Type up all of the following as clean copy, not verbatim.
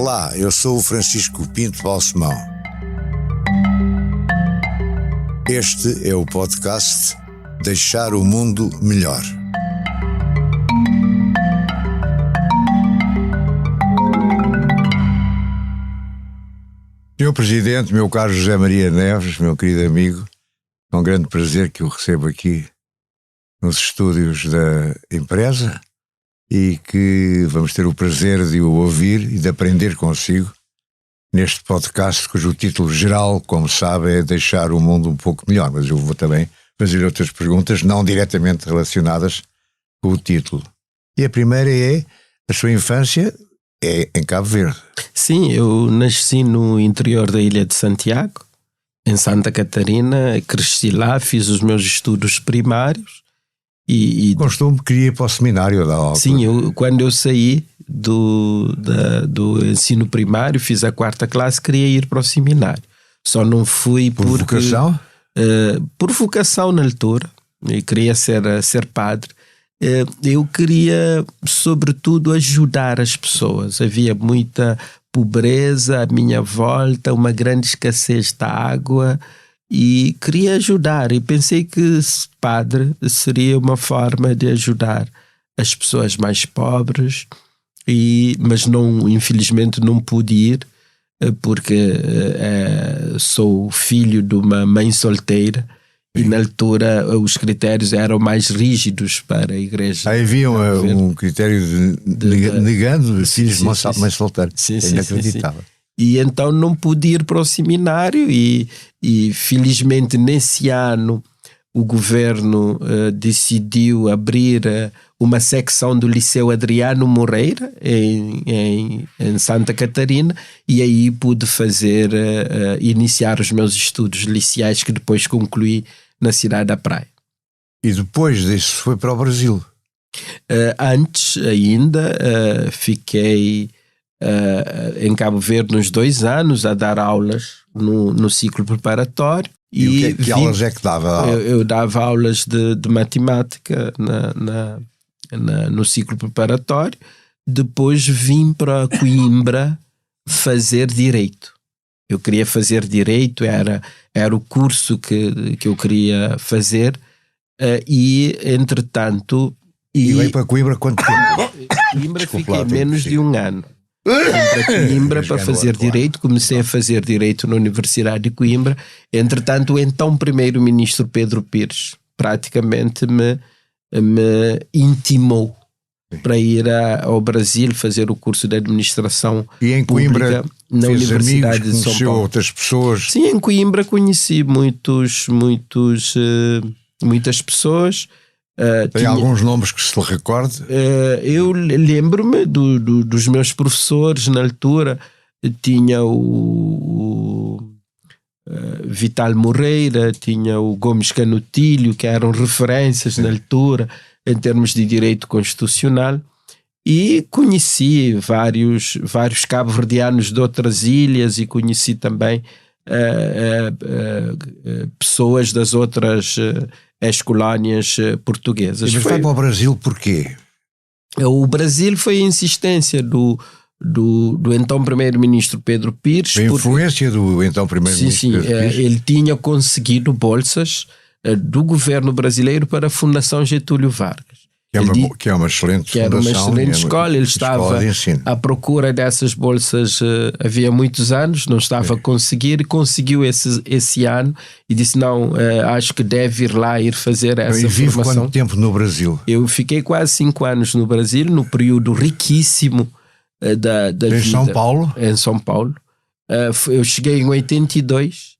Olá, eu sou o Francisco Pinto Balsemão. Este é o podcast Deixar o Mundo Melhor. Senhor Presidente, meu caro José Maria Neves, meu querido amigo, é um grande prazer que o recebo aqui nos estúdios da empresa e que vamos ter o prazer de o ouvir e de aprender consigo neste podcast, cujo título geral, como sabe, é Deixar o Mundo um pouco melhor, mas eu vou também fazer outras perguntas não diretamente relacionadas com o título. E a primeira é, a sua infância é em Cabo Verde. Sim, eu nasci no interior da Ilha de Santiago, em Santa Catarina, cresci lá, fiz os meus estudos primários e Constou-me que queria ir para o seminário da aula. Sim, quando eu saí do ensino primário, fiz a 4ª classe, queria ir para o seminário. Só não fui Por vocação? Por vocação na altura, eu queria ser padre. Eu queria, sobretudo, ajudar as pessoas. Havia muita pobreza à minha volta, uma grande escassez de água e queria ajudar. E pensei que padre seria uma forma de ajudar as pessoas mais pobres, mas não, infelizmente não pude ir porque sou filho de uma mãe solteira. E na altura os critérios eram mais rígidos para a igreja. Aí havia um critério negando filhos de mãe solteira. Sim, inacreditável. E então não pude ir para o seminário e felizmente nesse ano o governo decidiu abrir uma secção do Liceu Adriano Moreira em Santa Catarina, e aí pude iniciar os meus estudos liceais, que depois concluí na cidade da Praia. E depois disso foi para o Brasil? Antes ainda fiquei em Cabo Verde uns 2 anos a dar aulas no ciclo preparatório. E que aulas é que dava? Eu dava aulas de matemática no ciclo preparatório. Depois vim para Coimbra fazer Direito. Eu queria fazer Direito, era o curso que eu queria fazer, e entretanto... E veio para Coimbra quanto tempo? Coimbra fiquei menos de 1 ano. Para Coimbra para fazer Direito, comecei a fazer Direito na Universidade de Coimbra. Entretanto, o então primeiro-ministro Pedro Pires praticamente me intimou para ir ao Brasil fazer o curso de Administração e em Coimbra na Universidade amigos, de São Paulo. Outras pessoas? Sim, em Coimbra conheci muitas pessoas. Tem alguns nomes que se lhe recorde? Eu lembro-me dos meus professores na altura. Tinha o Vital Moreira, tinha o Gomes Canutilho, que eram referências na altura em termos de direito constitucional, e conheci vários cabo-verdianos de outras ilhas e conheci também pessoas das outras ex-colónias portuguesas. Mas vai para o Brasil porquê? O Brasil foi a insistência do então primeiro-ministro Pedro Pires. A influência do então primeiro-ministro Pedro Pires? Ele tinha conseguido bolsas do governo brasileiro para a Fundação Getúlio Vargas. Que é uma excelente fundação. Que era uma excelente escola. Ele estava à procura dessas bolsas havia muitos anos, não estava a conseguir, e conseguiu esse ano e disse, não, acho que deve ir fazer essa formação. E vive quanto tempo no Brasil? Eu fiquei quase 5 anos no Brasil, no período riquíssimo da vida. Em São Paulo? Em São Paulo. Eu cheguei em 82,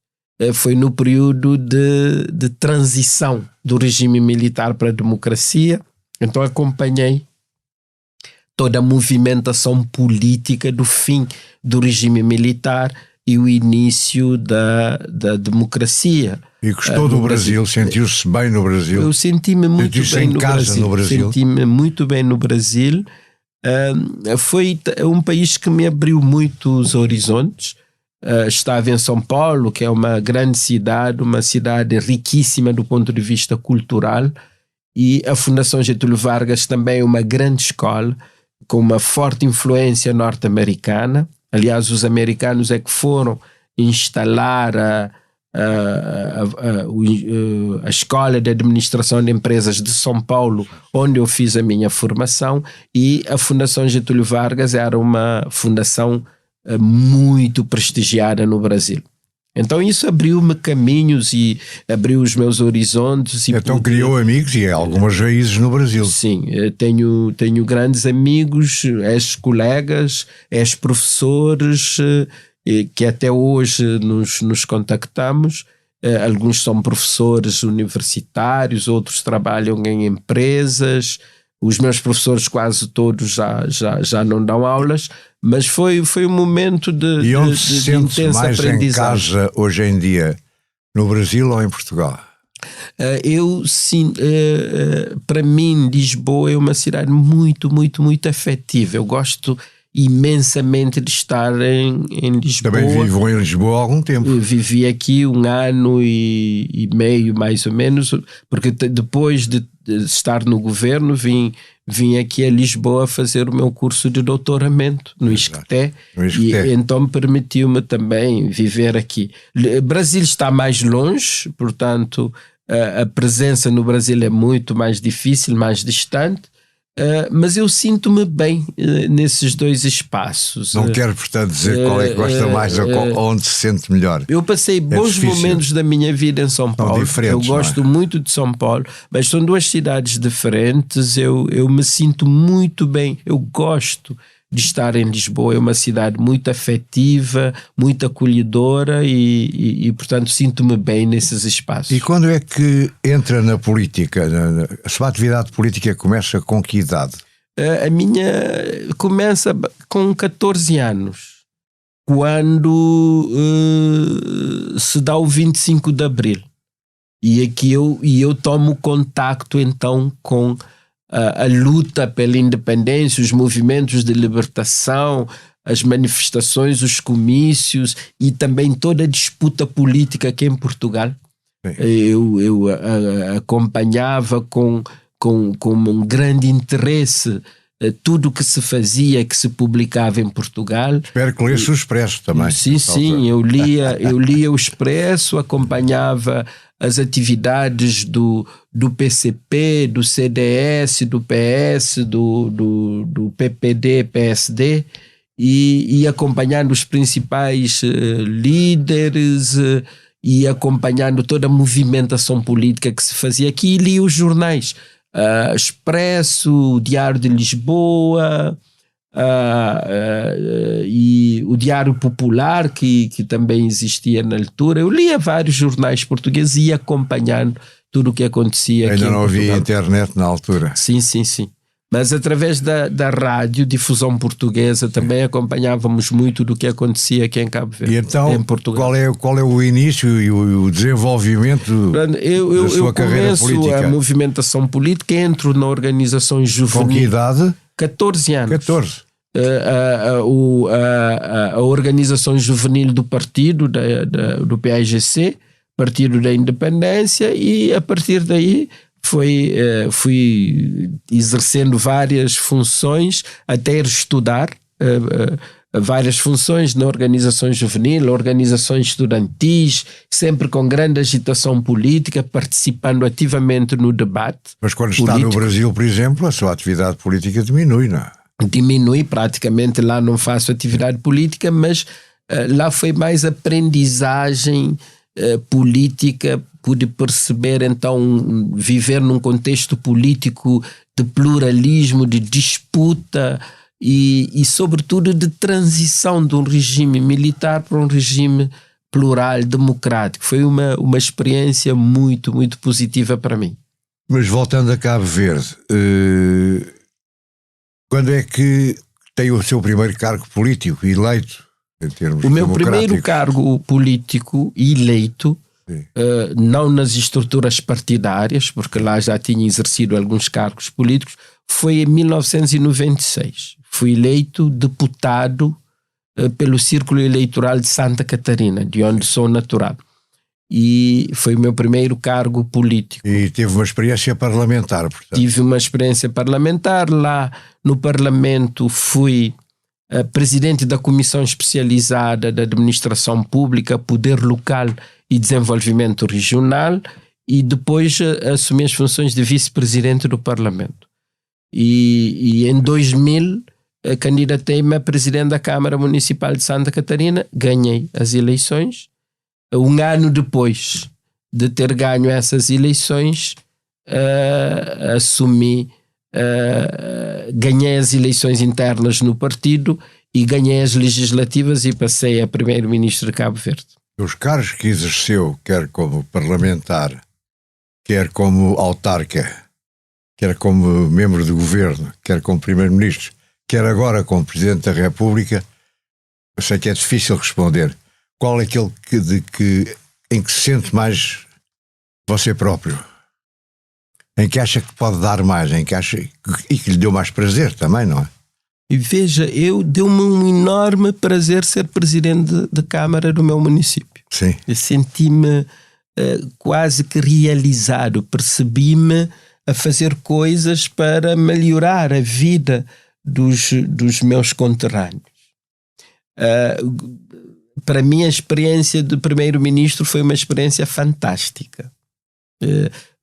foi no período de transição do regime militar para a democracia. Então acompanhei toda a movimentação política do fim do regime militar e o início da democracia. E gostou do Brasil? Sentiu-se bem no Brasil? Eu senti-me muito bem no Brasil. Senti-me muito bem no Brasil. Foi um país que me abriu muitos horizontes. Estava em São Paulo, que é uma grande cidade, uma cidade riquíssima do ponto de vista cultural, e a Fundação Getúlio Vargas também é uma grande escola com uma forte influência norte-americana, Aliás, os americanos é que foram instalar a Escola de Administração de Empresas de São Paulo, onde eu fiz a minha formação, e a Fundação Getúlio Vargas era uma fundação muito prestigiada no Brasil. Então isso abriu-me caminhos e abriu os meus horizontes. E então criou amigos e algumas raízes no Brasil. Sim, tenho grandes amigos, ex-colegas, ex-professores, que até hoje nos contactamos. Alguns são professores universitários, outros trabalham em empresas. Os meus professores quase todos já não dão aulas, mas foi um momento de intensa aprendizagem. E onde se sente mais em casa hoje em dia, no Brasil ou em Portugal? Para mim, Lisboa é uma cidade muito, muito, muito afetiva. Eu gosto imensamente de estar em Lisboa. Também vivo em Lisboa há algum tempo. Vivi aqui 1 ano e meio, mais ou menos, porque depois de estar no governo vim aqui a Lisboa fazer o meu curso de doutoramento no ISCTE, e então permitiu-me também viver aqui. O Brasil está mais longe, portanto a presença no Brasil é muito mais difícil, mais distante. Mas eu sinto-me bem nesses dois espaços. Não quero, portanto, dizer qual é que gosta mais ou onde se sente melhor. Eu passei bons momentos da minha vida em São Paulo. Eu gosto muito de São Paulo, mas são duas cidades diferentes. Eu me sinto muito bem. Eu gosto de estar em Lisboa. É uma cidade muito afetiva, muito acolhedora e portanto, sinto-me bem nesses espaços. E quando é que entra na política? A sua atividade política começa com que idade? A minha começa com 14 anos, quando se dá o 25 de Abril. E aqui eu tomo contacto então com a luta pela independência, os movimentos de libertação, as manifestações, os comícios e também toda a disputa política aqui em Portugal. Eu acompanhava com um grande interesse tudo o que se fazia, que se publicava em Portugal. Espero que lesse o Expresso também. Sim, eu lia o Expresso, acompanhava as atividades do PCP, do CDS, do PS, do PPD, PSD, e acompanhando os principais líderes e acompanhando toda a movimentação política que se fazia aqui, e li os jornais, Expresso, Diário de Lisboa, e o Diário Popular, que também existia na altura. Eu lia vários jornais portugueses e ia acompanhando tudo o que acontecia aqui. Ainda não havia internet na altura. Sim. Mas através da rádio, difusão portuguesa, também acompanhávamos muito do que acontecia aqui em Cabo Verde. E então, em Portugal. Qual é o início e o desenvolvimento da sua carreira política? Eu começo a movimentação política, entro na organização juvenil. Com que idade? 14 anos. 14. A organização juvenil do partido, do PAIGC, Partido da Independência, e a partir daí fui exercendo várias funções até ir estudar várias funções na organização juvenil, organizações estudantis, sempre com grande agitação política, participando ativamente no debate. Mas quando está no Brasil, por exemplo, a sua atividade política diminui, não é? Diminui, praticamente lá não faço atividade política, mas lá foi mais aprendizagem política. Pude perceber então viver num contexto político de pluralismo, de disputa e sobretudo de transição de um regime militar para um regime plural, democrático. Foi uma experiência muito, muito positiva para mim. Mas voltando a Cabo Verde, quando é que tem o seu primeiro cargo político eleito, em termos O meu primeiro cargo político eleito, não nas estruturas partidárias, porque lá já tinha exercido alguns cargos políticos, foi em 1996. Fui eleito deputado pelo Círculo Eleitoral de Santa Catarina, de onde sou natural. E foi o meu primeiro cargo político. E teve uma experiência parlamentar, portanto. Tive uma experiência parlamentar. Lá no Parlamento fui presidente da Comissão Especializada da Administração Pública, Poder Local e Desenvolvimento Regional, e depois assumi as funções de vice-presidente do Parlamento. E em 2000 candidatei-me a presidente da Câmara Municipal de Santa Catarina, ganhei as eleições. Um ano depois de ter ganho essas eleições, ganhei as eleições internas no partido e ganhei as legislativas e passei a primeiro-ministro de Cabo Verde. Os cargos que exerceu, quer como parlamentar, quer como autarca, quer como membro do governo, quer como primeiro-ministro, quer agora como presidente da República, eu sei que é difícil responder. Qual é aquele em que se sente mais você próprio? Em que acha que pode dar mais? Em que acha e que lhe deu mais prazer também, não é? E veja, deu-me um enorme prazer ser presidente de Câmara do meu município. Sim. Eu senti-me quase que realizado, percebi-me a fazer coisas para melhorar a vida dos meus conterrâneos. Para mim, a experiência de primeiro-ministro foi uma experiência fantástica.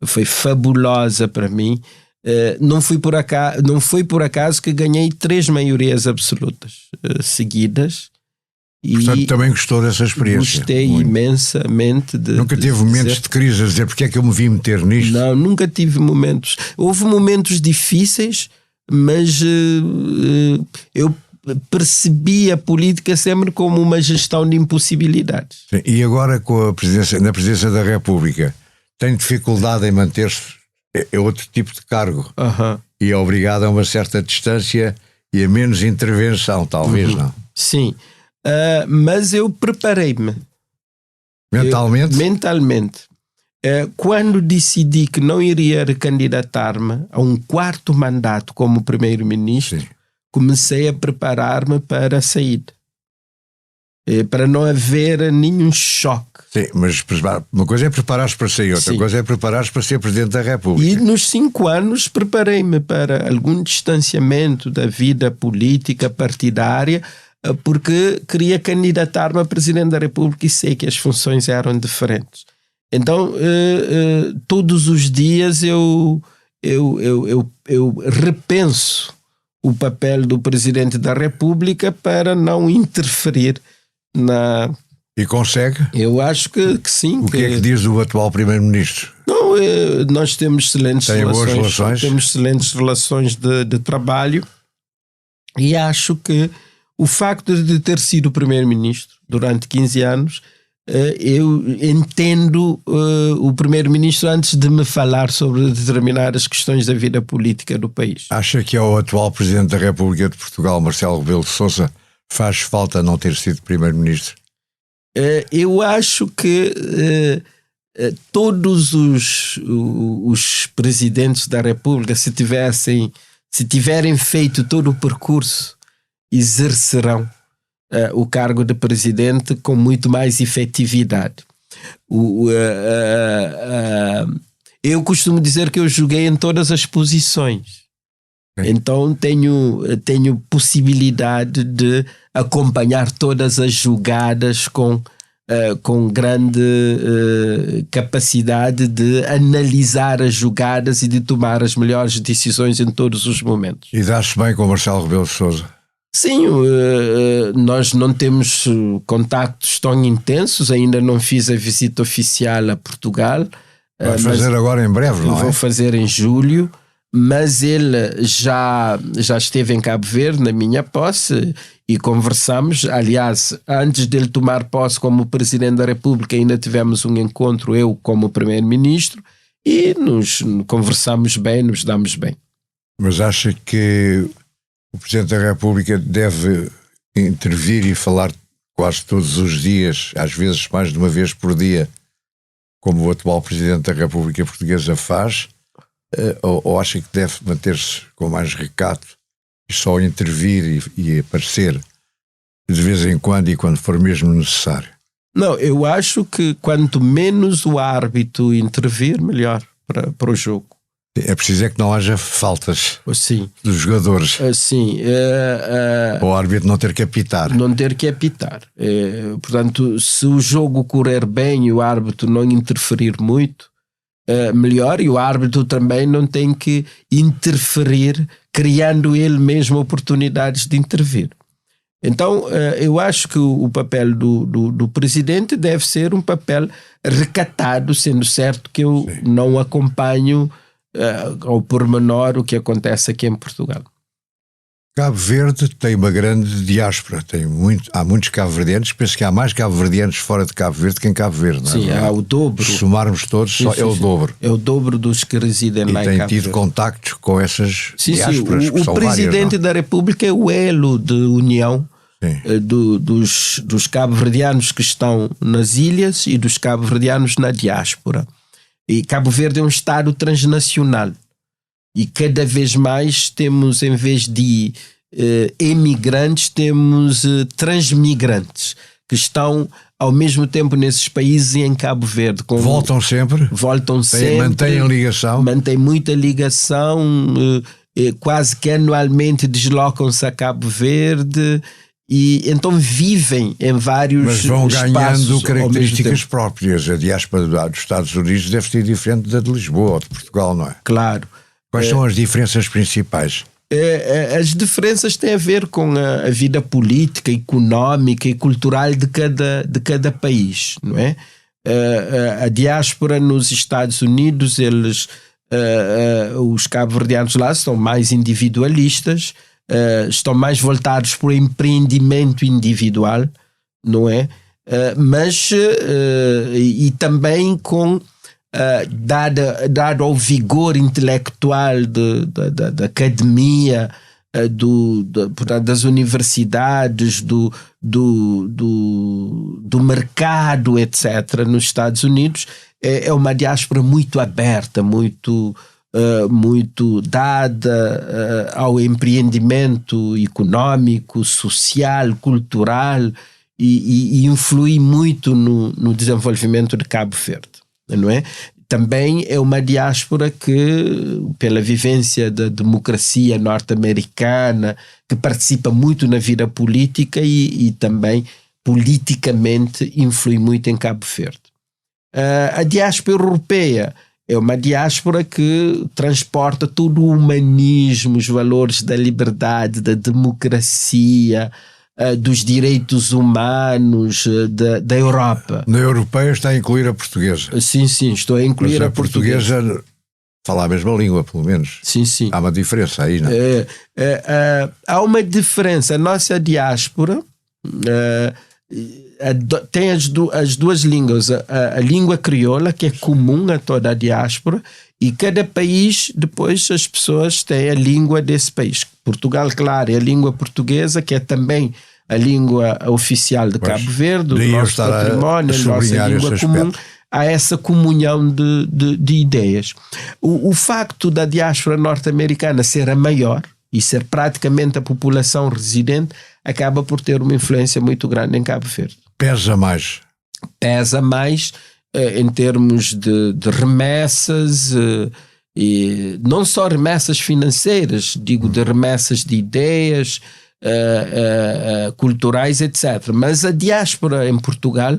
Foi fabulosa para mim. Não foi por acaso que ganhei 3 maiorias absolutas seguidas. Portanto, também gostou dessa experiência? Gostei muito. Imensamente. Nunca teve momentos de crise a dizer porque é que eu me vim meter nisto? Não, nunca tive momentos. Houve momentos difíceis, mas eu percebi a política sempre como uma gestão de impossibilidades. Sim. E agora na presidência da República, tem dificuldade em manter-se? É outro tipo de cargo. E é obrigado a uma certa distância e a menos intervenção, talvez, não? Sim. Mas eu preparei-me. Mentalmente? Mentalmente. Quando decidi que não iria recandidatar-me a um 4º mandato como primeiro-ministro, comecei a preparar-me para a saída. Para não haver nenhum choque. Sim, mas uma coisa é preparar-se para sair, outra coisa é preparar-se para ser Presidente da República. E nos 5 anos preparei-me para algum distanciamento da vida política partidária, porque queria candidatar-me a Presidente da República e sei que as funções eram diferentes. Então, todos os dias eu repenso o papel do Presidente da República para não interferir na... E consegue? Eu acho que sim. O que é que diz o atual Primeiro-Ministro? Não, nós temos excelentes relações. Temos excelentes relações de trabalho e acho que o facto de ter sido Primeiro-Ministro durante 15 anos, eu entendo o Primeiro-Ministro antes de me falar sobre determinadas questões da vida política do país. Acha que ao atual Presidente da República de Portugal, Marcelo Rebelo de Sousa, faz falta não ter sido Primeiro-Ministro? Eu acho que todos os presidentes da República, se tiverem feito todo o percurso, exercerão o cargo de presidente com muito mais efetividade. Eu costumo dizer que eu joguei em todas as posições. Então tenho possibilidade de acompanhar todas as jogadas com grande capacidade de analisar as jogadas e de tomar as melhores decisões em todos os momentos. E dá-se bem com o Marcelo Rebelo de Sousa? Sim, nós não temos contactos tão intensos, ainda não fiz a visita oficial a Portugal. Vai fazer agora em breve, não é? Vou fazer em julho. Mas ele já esteve em Cabo Verde na minha posse e conversamos. Aliás, antes dele tomar posse como Presidente da República, ainda tivemos um encontro, eu como Primeiro-Ministro, e nos conversamos bem, nos damos bem. Mas acha que o Presidente da República deve intervir e falar quase todos os dias, às vezes mais de uma vez por dia, como o atual Presidente da República Portuguesa faz? Ou acha que deve manter-se com mais recato e só intervir e aparecer de vez em quando e quando for mesmo necessário? Não, eu acho que quanto menos o árbitro intervir, melhor para o jogo. É preciso é que não haja faltas Sim. dos jogadores. Sim. O árbitro não ter que apitar. Não ter que apitar. Portanto, se o jogo correr bem e o árbitro não interferir muito, melhor, e o árbitro também não tem que interferir, criando ele mesmo oportunidades de intervir. Então, eu acho que o papel do presidente deve ser um papel recatado, sendo certo que eu não acompanho ao pormenor o que acontece aqui em Portugal. Cabo Verde tem uma grande diáspora, há muitos cabo-verdianos, penso que há mais cabo-verdianos fora de Cabo Verde que em Cabo Verde, não é? Sim, há o dobro. Se somarmos todos, é o dobro. É o dobro dos que residem lá em Cabo Verde. E tem tido contactos com essas diásporas, que o são presidente várias, da República é o elo de união dos cabo-verdianos que estão nas ilhas e dos cabo-verdianos na diáspora. E Cabo Verde é um estado transnacional. E cada vez mais temos, em vez de emigrantes, temos transmigrantes que estão ao mesmo tempo nesses países e em Cabo Verde. Voltam sempre? Voltam sempre. Mantêm a ligação? Mantêm muita ligação. Quase que anualmente deslocam-se a Cabo Verde e então vivem em vários espaços. Mas vão ganhando características próprias. A diáspora dos Estados Unidos deve ser diferente da de Lisboa ou de Portugal, não é? Claro. Quais são as diferenças principais? As diferenças têm a ver com a vida política, económica e cultural de cada país, não é? A diáspora nos Estados Unidos, os cabo-verdianos lá estão mais individualistas, estão mais voltados para o empreendimento individual, não é? Mas e também com dado ao vigor intelectual da academia, portanto, das universidades, do mercado, etc., nos Estados Unidos, é uma diáspora muito aberta, muito dada ao empreendimento económico, social, cultural e influi muito no desenvolvimento de Cabo Verde. Não é? Também é uma diáspora que, pela vivência da democracia norte-americana, que participa muito na vida política e também politicamente influi muito em Cabo Verde. A diáspora europeia é uma diáspora que transporta todo o humanismo, os valores da liberdade, da democracia, dos direitos humanos da Europa. Na europeia está a incluir a portuguesa. Sim, estou a incluir a portuguesa. Fala a mesma língua, pelo menos. Sim. Há uma diferença aí, não é? Há uma diferença. A nossa diáspora tem as duas línguas. A língua crioula, que é comum a toda a diáspora, e cada país, depois, as pessoas têm a língua desse país. Portugal, claro, é a língua portuguesa, que é também a língua oficial de Cabo Verde, o nosso património, a nossa língua comum. Há essa comunhão de ideias. O facto da diáspora norte-americana ser a maior e ser praticamente a população residente acaba por ter uma influência muito grande em Cabo Verde. Pesa mais em termos de remessas, e não só remessas financeiras, digo de remessas de ideias culturais, etc. Mas a diáspora em Portugal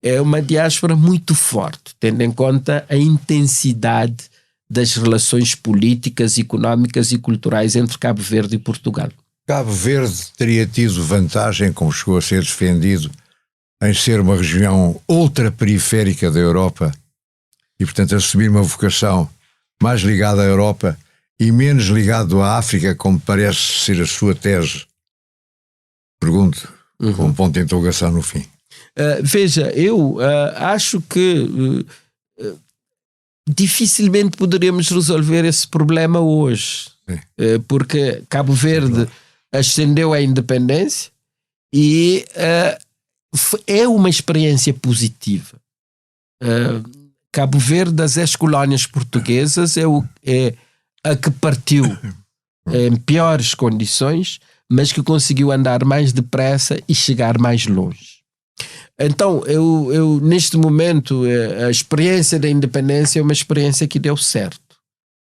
é uma diáspora muito forte, tendo em conta a intensidade das relações políticas, económicas e culturais entre Cabo Verde e Portugal. Cabo Verde teria tido vantagem, como chegou a ser defendido, em ser uma região ultraperiférica da Europa e, portanto, assumir uma vocação mais ligada à Europa e menos ligado à África, como parece ser a sua tese? Pergunto, com um ponto de interrogação no fim. Veja, eu acho que dificilmente poderemos resolver esse problema hoje, porque Cabo Verde ascendeu à independência e é uma experiência positiva. Cabo Verde, das ex-colónias portuguesas, é a que partiu em piores condições, mas que conseguiu andar mais depressa e chegar mais longe. Então, eu neste momento, a experiência da independência é uma experiência que deu certo,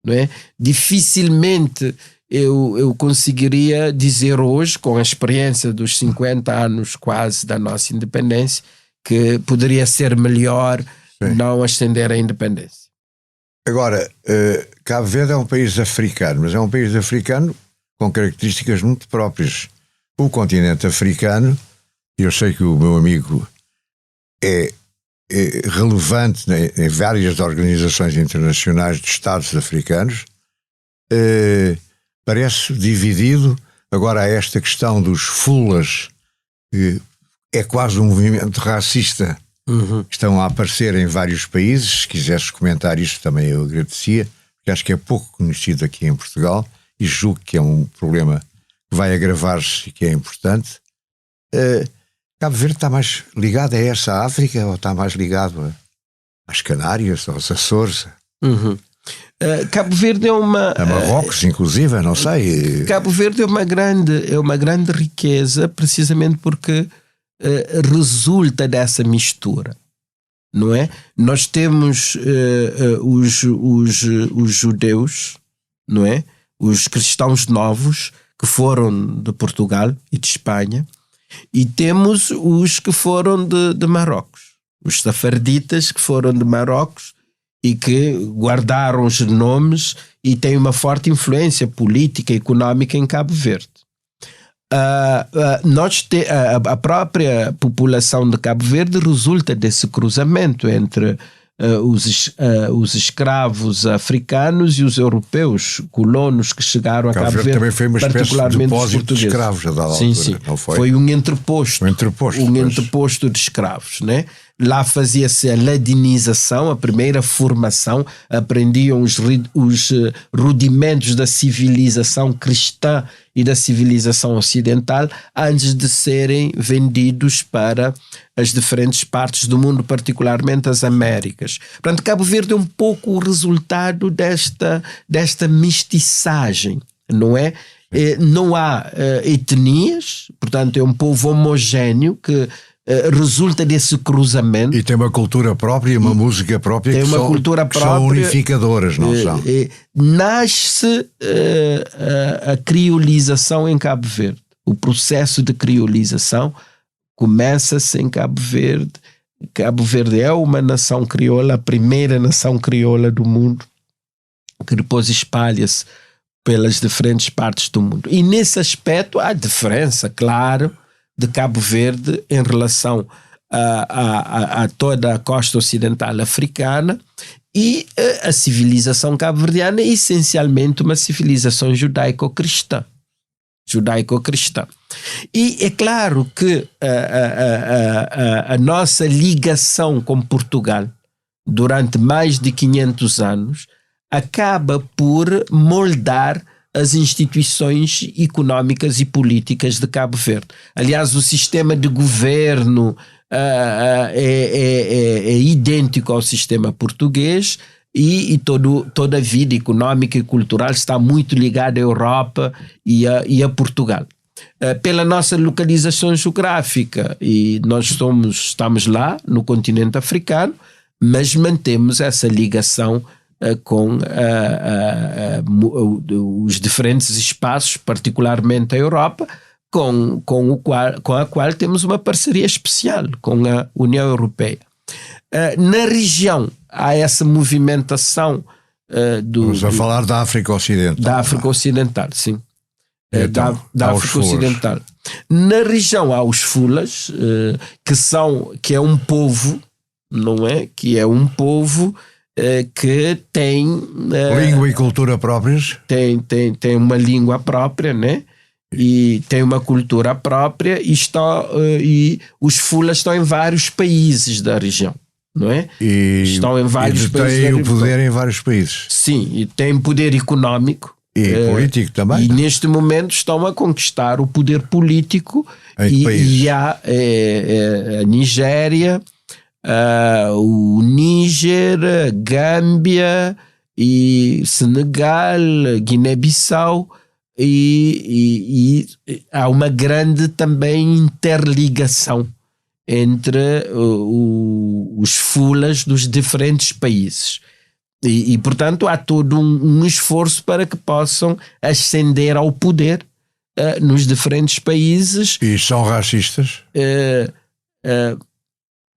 não é? Dificilmente eu conseguiria dizer hoje, com a experiência dos 50 anos quase da nossa independência, que poderia ser melhor não ascender à independência. Agora, Cabo Verde é um país africano, mas é um país africano com características muito próprias. O continente africano, eu sei que o meu amigo é relevante em várias organizações internacionais de Estados africanos, parece dividido. Agora há esta questão dos fulas, que é quase um movimento racista, que estão a aparecer em vários países. Se quisesse comentar isto também eu agradecia, porque acho que é pouco conhecido aqui em Portugal e julgo que é um problema que vai agravar-se e que é importante. Cabo Verde está mais ligado a essa África ou está mais ligado às Canárias, aos Açores? Cabo Verde é uma... A Marrocos, inclusive, não sei. Cabo Verde é uma grande riqueza, precisamente porque resulta dessa mistura, não é? Nós temos os judeus, não é? Os cristãos novos que foram de Portugal e de Espanha, e temos os que foram de Marrocos, os safarditas que foram de Marrocos e que guardaram os nomes e têm uma forte influência política e económica em Cabo Verde. A própria população de Cabo Verde resulta desse cruzamento entre os escravos africanos e os europeus, colonos que chegaram a Cabo Verde. Também foi uma espécie de depósito de escravos a dada altura. Sim. Não foi? Foi um entreposto de escravos, né? Lá fazia-se a ladinização, a primeira formação, aprendiam os rudimentos da civilização cristã e da civilização ocidental antes de serem vendidos para as diferentes partes do mundo, particularmente as Américas. Portanto, Cabo Verde é um pouco o resultado desta mestiçagem, não é? Não há etnias, portanto é um povo homogéneo que resulta desse cruzamento. E tem uma cultura própria e uma música própria, tem uma cultura própria, são unificadoras, não são? Nasce a criolização em Cabo Verde. O processo de criolização começa-se em Cabo Verde. Cabo Verde é uma nação crioula, a primeira nação crioula do mundo, que depois espalha-se pelas diferentes partes do mundo. E nesse aspecto há diferença, claro, de Cabo Verde em relação a toda a costa ocidental africana, e a civilização cabo-verdiana é essencialmente uma civilização judaico-cristã. E é claro que a nossa ligação com Portugal durante mais de 500 anos acaba por moldar as instituições económicas e políticas de Cabo Verde. Aliás, o sistema de governo é idêntico ao sistema português, e toda a vida económica e cultural está muito ligada à Europa e a Portugal. Pela nossa localização geográfica, e nós estamos lá no continente africano, mas mantemos essa ligação com os diferentes espaços, particularmente a Europa, com a qual temos uma parceria especial com a União Europeia. Na região há essa movimentação Estamos a falar da África Ocidental. Da África Ocidental, sim. Então, da África Ocidental. Na região há os fulas, que é um povo, não é? Que é um povo que tem língua e cultura próprias. Tem uma língua própria, né? E tem uma cultura própria, e os fulas estão em vários países da região, não é? Estão em vários países. E têm o poder em vários países. Sim, e têm poder económico. E político também. E neste momento estão a conquistar o poder político. E há a Nigéria, o Níger, Gâmbia, e Senegal, Guiné-Bissau, e há uma grande também interligação entre os fulas dos diferentes países. E, portanto, há todo um esforço para que possam ascender ao poder nos diferentes países. E são racistas?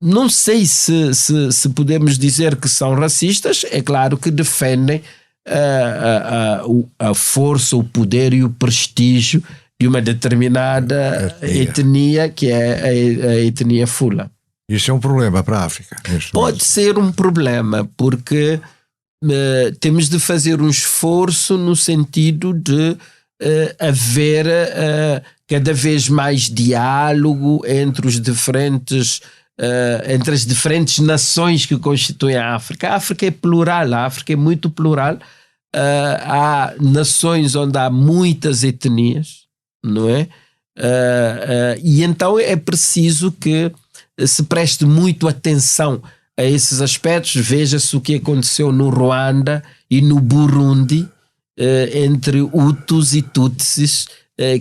Não sei se podemos dizer que são racistas. É claro que defendem a força, o poder e o prestígio de uma determinada etnia, que é a etnia Fula. Isso é um problema para a África? Pode ser um problema, porque temos de fazer um esforço no sentido de haver cada vez mais diálogo entre os diferentes entre as diferentes nações que constituem a África. A África é plural, a África é muito plural. Há nações onde há muitas etnias, não é? E então é preciso que se preste muito atenção a esses aspectos. Veja-se o que aconteceu no Ruanda e no Burundi, entre Hutus e Tutsis,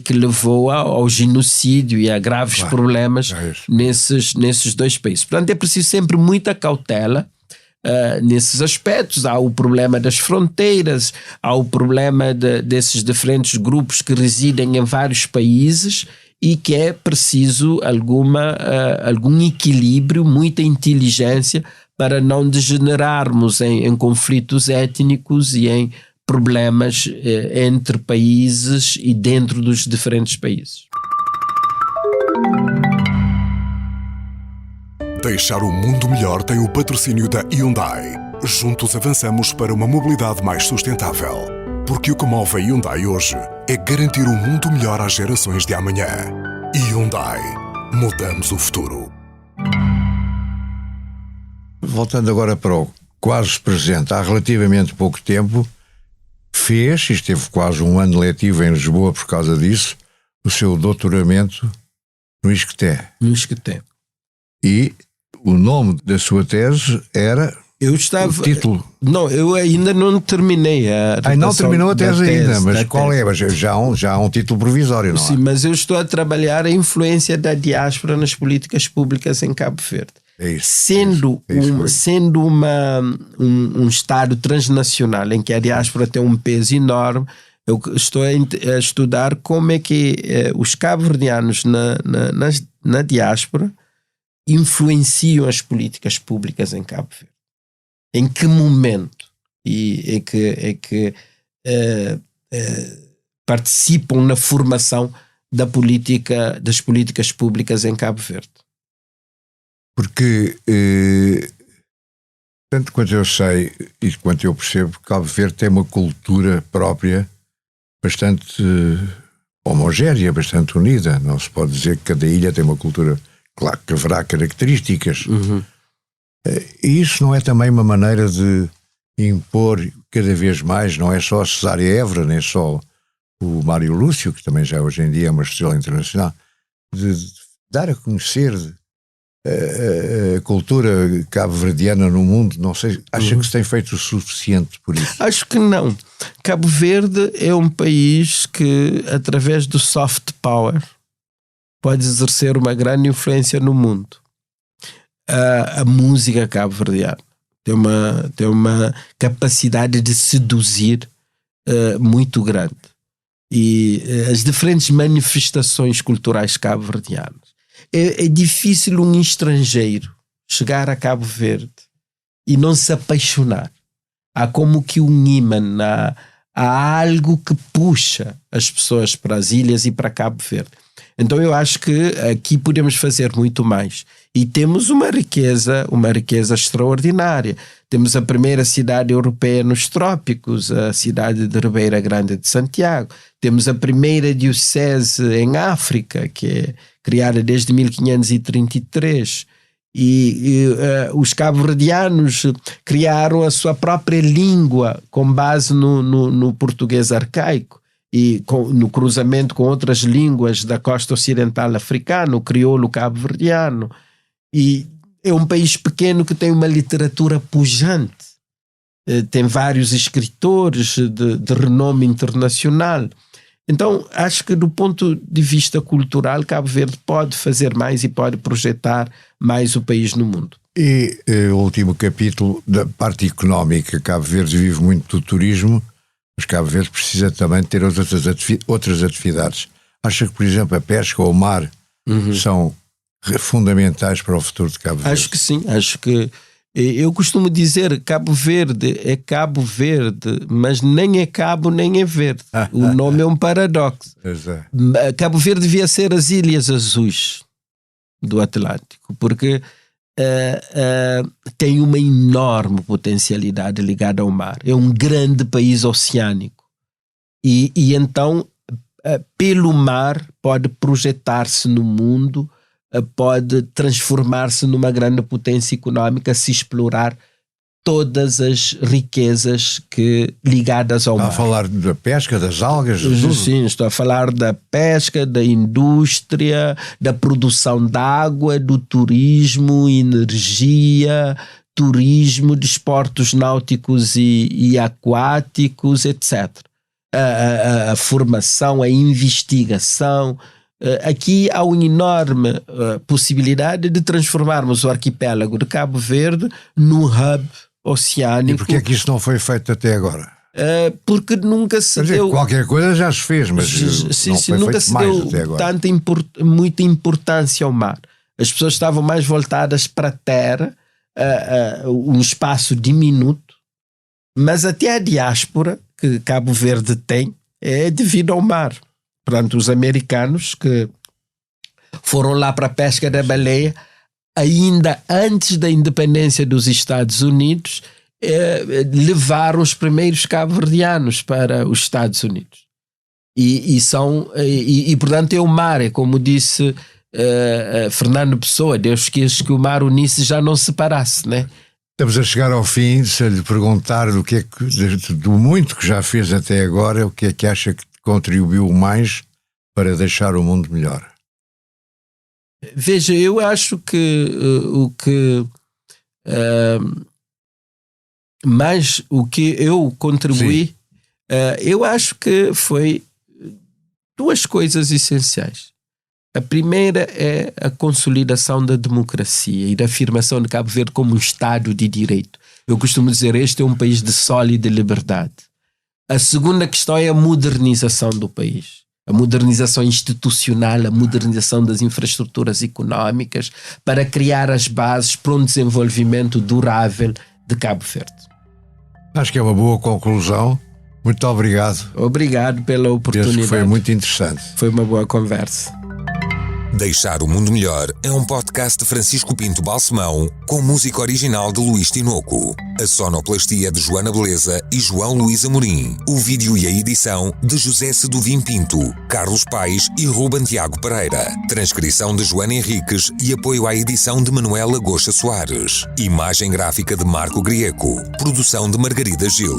que levou ao genocídio e a graves problemas nesses dois países. Portanto, é preciso sempre muita cautela nesses aspectos. Há o problema das fronteiras, há o problema desses diferentes grupos que residem em vários países e que é preciso algum equilíbrio, muita inteligência para não degenerarmos em conflitos étnicos e em problemas entre países e dentro dos diferentes países. Deixar o mundo melhor tem o patrocínio da Hyundai. Juntos avançamos para uma mobilidade mais sustentável. Porque o que move a Hyundai hoje é garantir um mundo melhor às gerações de amanhã. Hyundai. Mudamos o futuro. Voltando agora para o quase presente, há relativamente pouco tempo fez, e esteve quase um ano letivo em Lisboa por causa disso, o seu doutoramento no Isqueté. No Isqueté. E o nome da sua tese era... o título. Não, eu ainda não terminei não terminou a tese ainda, mas qual é? Já há um título provisório, não é? Sim, mas eu estou a trabalhar a influência da diáspora nas políticas públicas em Cabo Verde. É isso, sendo um Estado transnacional em que a diáspora tem um peso enorme, eu estou a estudar como é que os cabo-verdianos na diáspora influenciam as políticas públicas em Cabo Verde. Em que momento é que participam na formação das políticas públicas em Cabo Verde? Porque, tanto quanto eu sei e quanto eu percebo, Cabo Verde tem uma cultura própria bastante homogénea, bastante unida. Não se pode dizer que cada ilha tem uma cultura, claro que haverá características. Uhum. E isso não é também uma maneira de impor cada vez mais, não é só a Cesária Évora, nem só o Mário Lúcio, que também já hoje em dia é uma estrela internacional, de dar a conhecer a cultura cabo-verdiana no mundo. Não sei, acha que se tem feito o suficiente por isso? Acho que não. Cabo Verde é um país que, através do soft power, pode exercer uma grande influência no mundo. A música cabo-verdiana tem uma capacidade de seduzir muito grande. E as diferentes manifestações culturais cabo-verdianas. É difícil um estrangeiro chegar a Cabo Verde e não se apaixonar. Há como que um ímã, há algo que puxa as pessoas para as ilhas e para Cabo Verde. Então eu acho que aqui podemos fazer muito mais. E temos uma riqueza extraordinária. Temos a primeira cidade europeia nos trópicos, a cidade de Ribeira Grande de Santiago. Temos a primeira diocese em África, que é criada desde 1533. Os cabo-verdianos criaram a sua própria língua com base no português arcaico e no cruzamento com outras línguas da costa ocidental africana, o crioulo cabo-verdiano. E é um país pequeno que tem uma literatura pujante, tem vários escritores de renome internacional. Então acho que do ponto de vista cultural Cabo Verde pode fazer mais e pode projetar mais o país no mundo. E o último capítulo da parte económica. Cabo Verde vive muito do turismo, mas Cabo Verde precisa também ter outras atividades. Acha que, por exemplo, a pesca ou o mar são fundamentais para o futuro de Cabo Verde? Acho que sim, acho que eu costumo dizer Cabo Verde é Cabo Verde, mas nem é Cabo nem é Verde. O nome é um paradoxo. Cabo Verde devia ser as Ilhas Azuis do Atlântico, porque tem uma enorme potencialidade ligada ao mar. É um grande país oceânico e então pelo mar pode projetar-se no mundo, pode transformar-se numa grande potência económica se explorar todas as riquezas ligadas ao mar. Está a falar da pesca, das algas? Sim, estou a falar da pesca, da indústria, da produção de água, do turismo, energia, turismo, desportos náuticos e aquáticos, etc. A formação, a investigação. Aqui há uma enorme possibilidade de transformarmos o arquipélago de Cabo Verde num hub oceânico. E porquê é que isso não foi feito até agora? Porque nunca se deu... Qualquer coisa já se fez, mas nunca se deu muita importância ao mar. As pessoas estavam mais voltadas para a terra, um espaço diminuto, mas até a diáspora que Cabo Verde tem é devido ao mar. Portanto, os americanos que foram lá para a pesca da baleia, ainda antes da independência dos Estados Unidos, levaram os primeiros cabo-verdianos para os Estados Unidos. E portanto, é o mar, é como disse Fernando Pessoa, Deus quis que o mar unisse, já não separasse, né? Estamos a chegar ao fim. Se lhe perguntar do muito que já fez até agora, o que é que acha que contribuiu mais para deixar o mundo melhor? Veja, eu acho que mais o que eu contribuí, eu acho que foi duas coisas essenciais. A primeira é a consolidação da democracia e da afirmação de Cabo Verde como um Estado de Direito. Eu costumo dizer, este é um país de sólida liberdade. A segunda questão é a modernização do país. A modernização institucional, a modernização das infraestruturas económicas para criar as bases para um desenvolvimento durável de Cabo Verde. Acho que é uma boa conclusão. Muito obrigado. Obrigado pela oportunidade. Penso que foi muito interessante. Foi uma boa conversa. Deixar o Mundo Melhor é um podcast de Francisco Pinto Balsemão com música original de Luís Tinoco. A sonoplastia de Joana Beleza e João Luís Amorim. O vídeo e a edição de José Seduvim Pinto, Carlos Paes e Ruben Tiago Pereira. Transcrição de Joana Henriques e apoio à edição de Manuela Goxa Soares. Imagem gráfica de Marco Grieco. Produção de Margarida Gil.